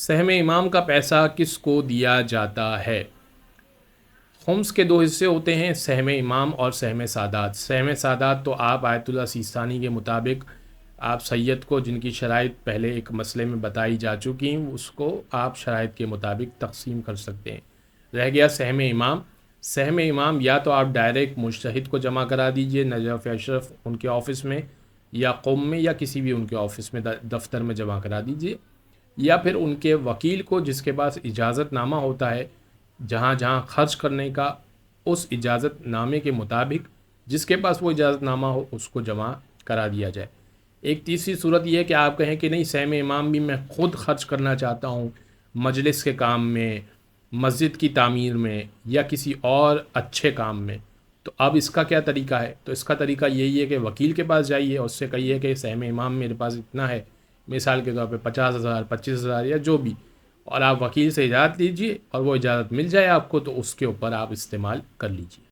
سہم امام کا پیسہ کس کو دیا جاتا ہے؟ خمس کے 2 حصے ہوتے ہیں، سہم امام اور سہم سادات۔ سہم سادات تو آپ آیت اللہ سیستانی کے مطابق آپ سید کو، جن کی شرائط پہلے ایک مسئلے میں بتائی جا چکی ہیں، اس کو آپ شرائط کے مطابق تقسیم کر سکتے ہیں۔ رہ گیا سہم امام۔ سہم امام یا تو آپ ڈائریکٹ مجتہد کو جمع کرا دیجئے نجف اشرف ان کے آفس میں، یا قم میں، یا کسی بھی ان کے آفس میں دفتر میں جمع کرا دیجئے، یا پھر ان کے وکیل کو جس کے پاس اجازت نامہ ہوتا ہے جہاں جہاں خرچ کرنے کا، اس اجازت نامے کے مطابق جس کے پاس وہ اجازت نامہ ہو اس کو جمع کرا دیا جائے۔ ایک تیسری صورت یہ ہے کہ آپ کہیں کہ نہیں، سہم امام بھی میں خود خرچ کرنا چاہتا ہوں مجلس کے کام میں، مسجد کی تعمیر میں، یا کسی اور اچھے کام میں، تو اب اس کا کیا طریقہ ہے؟ تو اس کا طریقہ یہی ہے کہ وکیل کے پاس جائیے اور اس سے کہیے کہ سہم امام میرے پاس اتنا ہے، مثال کے طور پہ 50,000، 25,000 یا جو بھی، اور آپ وکیل سے اجازت لیجئے اور وہ اجازت مل جائے آپ کو، تو اس کے اوپر آپ استعمال کر لیجئے۔